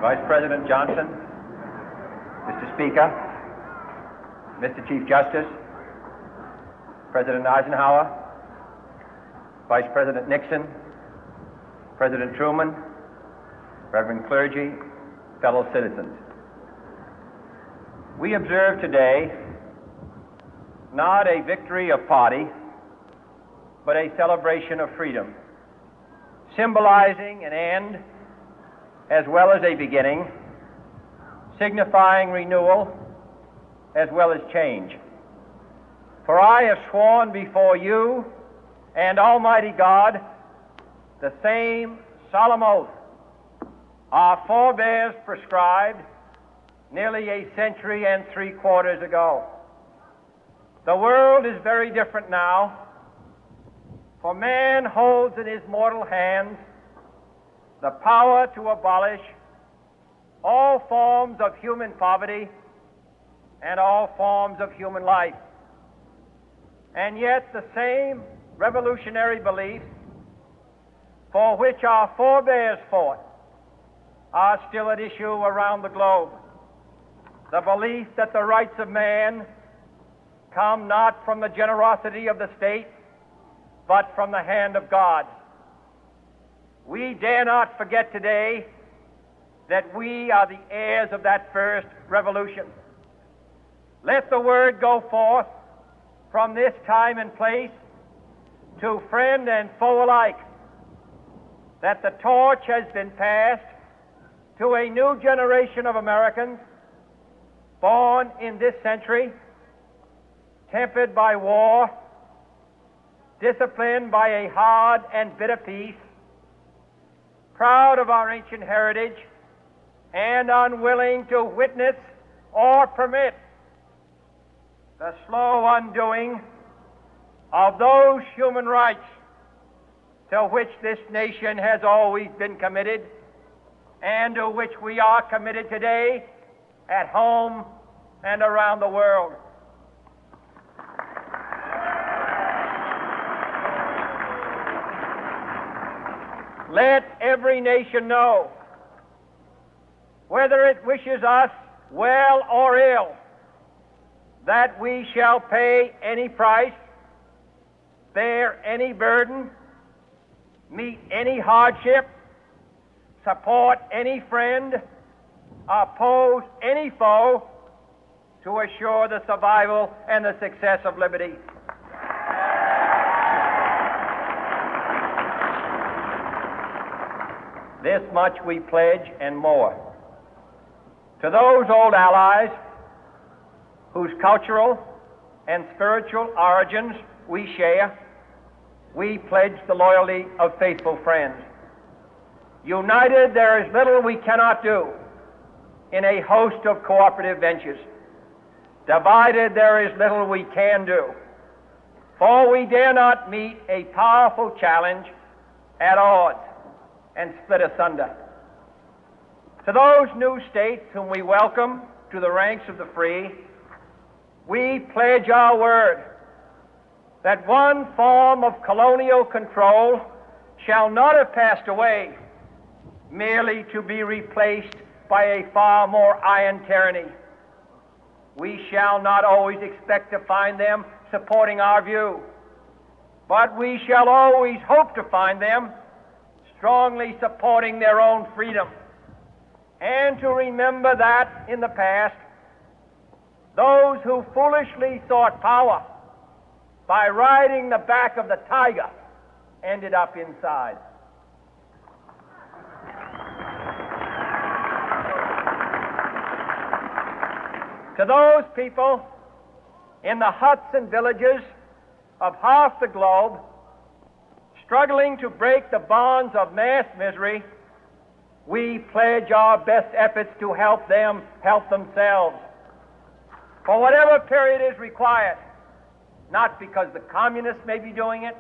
Vice President Johnson, Mr. Speaker, Mr. Chief Justice, President Eisenhower, Vice President Nixon, President Truman, Reverend clergy, fellow citizens. We observe today not a victory of party, but a celebration of freedom, symbolizing an end as well as a beginning, signifying renewal as well as change. For I have sworn before you and Almighty God the same solemn oath our forebears prescribed nearly a century and 3/4 ago. The world is very different now, for man holds in his mortal hands the power to abolish all forms of human poverty and all forms of human life. And yet the same revolutionary beliefs for which our forebears fought are still at issue around the globe. The belief that the rights of man come not from the generosity of the state, but from the hand of God. We dare not forget today that we are the heirs of that first revolution. Let the word go forth from this time and place to friend and foe alike that the torch has been passed to a new generation of Americans born in this century, tempered by war, disciplined by a hard and bitter peace, proud of our ancient heritage, and unwilling to witness or permit the slow undoing of those human rights to which this nation has always been committed and to which we are committed today at home and around the world. Let every nation know, whether it wishes us well or ill, that we shall pay any price, bear any burden, meet any hardship, support any friend, oppose any foe to assure the survival and the success of liberty. This much we pledge and more. To those old allies whose cultural and spiritual origins we share, we pledge the loyalty of faithful friends. United, there is little we cannot do in a host of cooperative ventures. Divided, there is little we can do, for we dare not meet a powerful challenge at odds and split asunder. To those new states whom we welcome to the ranks of the free, we pledge our word that one form of colonial control shall not have passed away, merely to be replaced by a far more iron tyranny. We shall not always expect to find them supporting our view, but we shall always hope to find them strongly supporting their own freedom, and to remember that in the past, those who foolishly sought power by riding the back of the tiger ended up inside. To those people in the huts and villages of half the globe struggling to break the bonds of mass misery, we pledge our best efforts to help them help themselves for whatever period is required, not because the communists may be doing it,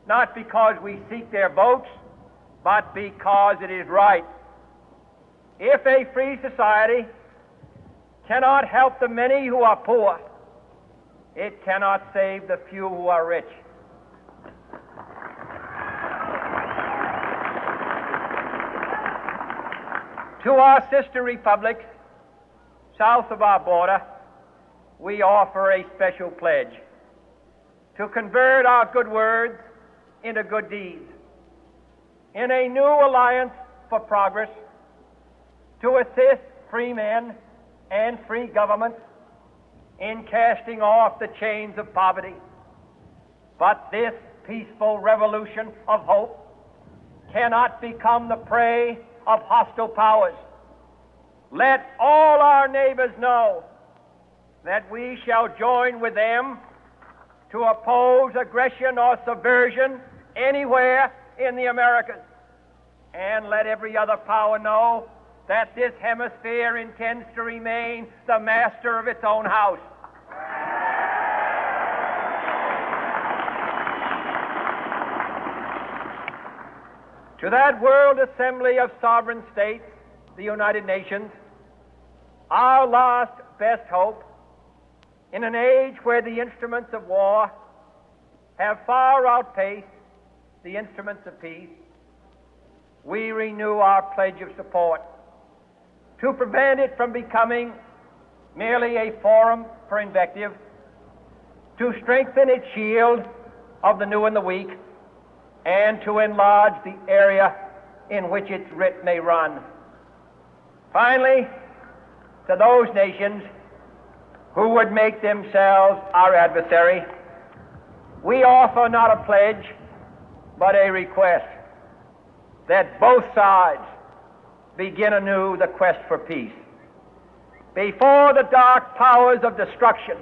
not because we seek their votes, but because it is right. If a free society cannot help the many who are poor, it cannot save the few who are rich. To our sister republics south of our border, we offer a special pledge to convert our good words into good deeds, in a new alliance for progress, to assist free men and free governments in casting off the chains of poverty. But this peaceful revolution of hope cannot become the prey of hostile powers. Let all our neighbors know that we shall join with them to oppose aggression or subversion anywhere in the Americas. And let every other power know that this hemisphere intends to remain the master of its own house. To that World Assembly of Sovereign States, the United Nations, our last best hope, in an age where the instruments of war have far outpaced the instruments of peace, we renew our pledge of support to prevent it from becoming merely a forum for invective, to strengthen its shield of the new and the weak, and to enlarge the area in which its writ may run. Finally, to those nations who would make themselves our adversary, we offer not a pledge, but a request that both sides begin anew the quest for peace. Before the dark powers of destruction,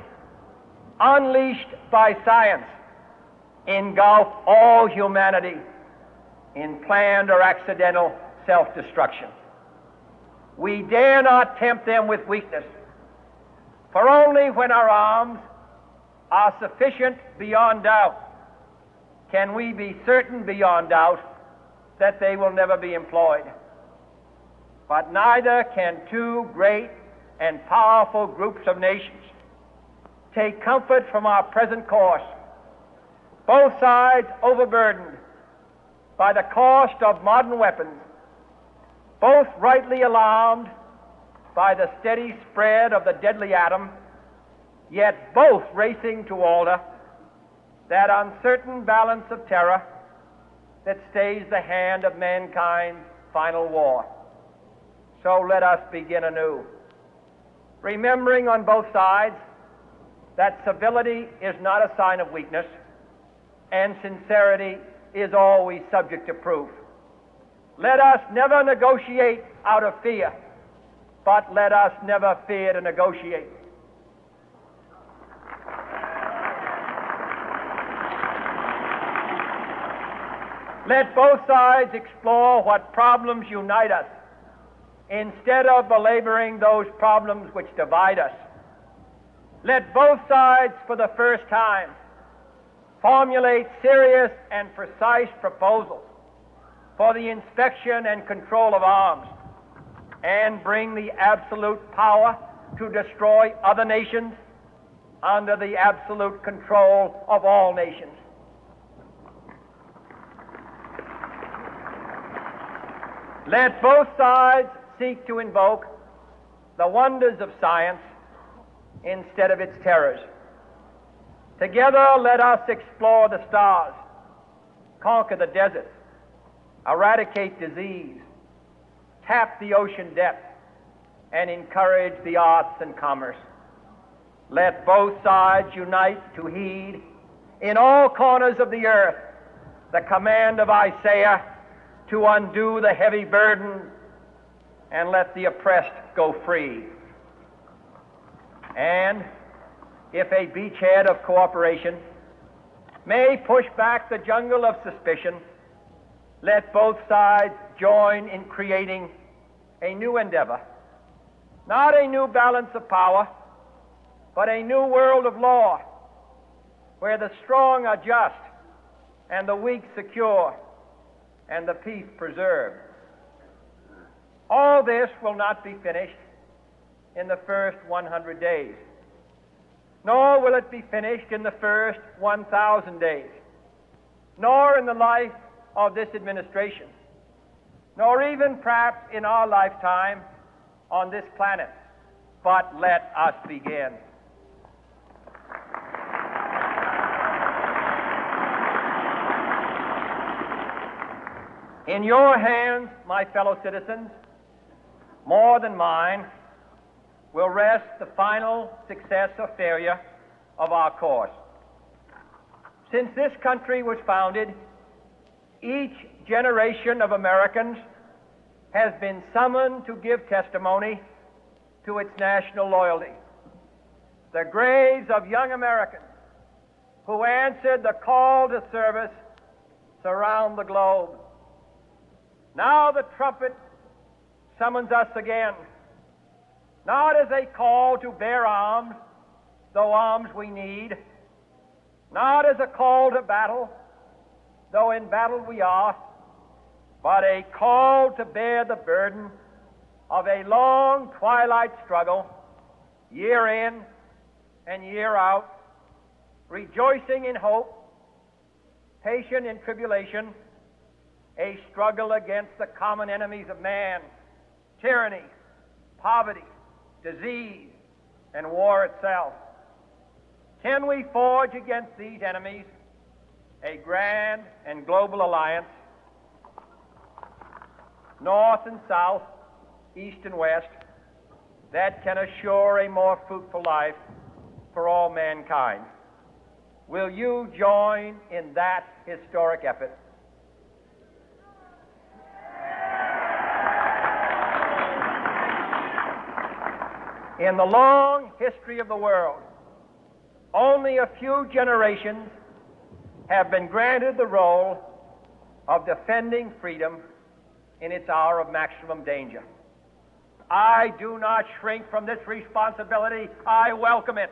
unleashed by science, engulf all humanity in planned or accidental self-destruction, we dare not tempt them with weakness, for only when our arms are sufficient beyond doubt can we be certain beyond doubt that they will never be employed. But neither can two great and powerful groups of nations take comfort from our present course, both sides overburdened by the cost of modern weapons, both rightly alarmed by the steady spread of the deadly atom, yet both racing to alter that uncertain balance of terror that stays the hand of mankind's final war. So let us begin anew, remembering on both sides that civility is not a sign of weakness, and sincerity is always subject to proof. Let us never negotiate out of fear, but let us never fear to negotiate. Let both sides explore what problems unite us, instead of belaboring those problems which divide us. Let both sides, for the first time, formulate serious and precise proposals for the inspection and control of arms, and bring the absolute power to destroy other nations under the absolute control of all nations. Let both sides seek to invoke the wonders of science instead of its terrors. Together, let us explore the stars, conquer the deserts, eradicate disease, tap the ocean depths, and encourage the arts and commerce. Let both sides unite to heed in all corners of the earth the command of Isaiah to undo the heavy burden and let the oppressed go free. And if a beachhead of cooperation may push back the jungle of suspicion, let both sides join in creating a new endeavor, not a new balance of power, but a new world of law, where the strong are just and the weak secure and the peace preserved. All this will not be finished in the first 100 days, nor will it be finished in the first 1,000 days, nor in the life of this administration. nor even perhaps in our lifetime on this planet. But let us begin. In your hands, my fellow citizens, more than mine, will rest the final success or failure of our course. Since this country was founded, each generation of Americans has been summoned to give testimony to its national loyalty. The graves of young Americans who answered the call to service surround the globe. Now the trumpet summons us again, not as a call to bear arms, though arms we need, not as a call to battle, though in battle we are, but a call to bear the burden of a long twilight struggle, year in and year out, rejoicing in hope, patient in tribulation, a struggle against the common enemies of man, tyranny, poverty, disease, and war itself. Can we forge against these enemies a grand and global alliance, north and south, east and west, that can assure a more fruitful life for all mankind? Will you join in that historic effort? In the long history of the world, only a few generations have been granted the role of defending freedom in its hour of maximum danger. I do not shrink from this responsibility. I welcome it.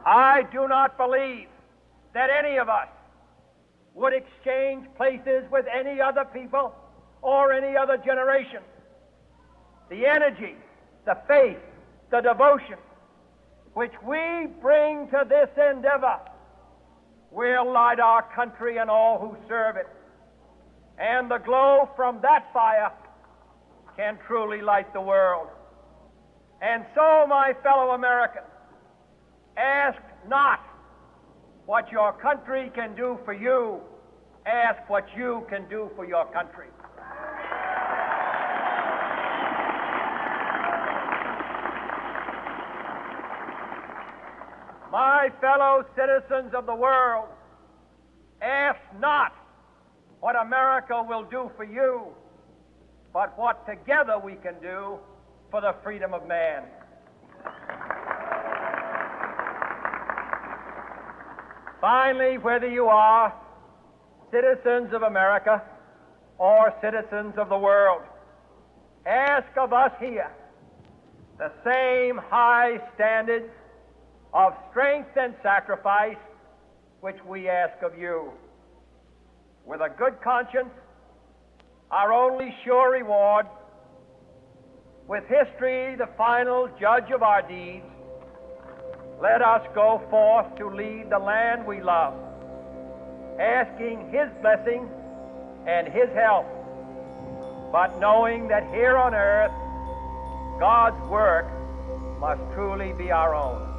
I do not believe that any of us would exchange places with any other people or any other generation. The energy, the faith, the devotion which we bring to this endeavor will light our country and all who serve it. And the glow from that fire can truly light the world. And so, my fellow Americans, ask not what your country can do for you. Ask what you can do for your country. My fellow citizens of the world, ask not what America will do for you, but what together we can do for the freedom of man. Finally, whether you are citizens of America or citizens of the world, ask of us here the same high standards of strength and sacrifice which we ask of you. With a good conscience, our only sure reward, with history the final judge of our deeds, let us go forth to lead the land we love, asking His blessing and His help, but knowing that here on earth, God's work must truly be our own.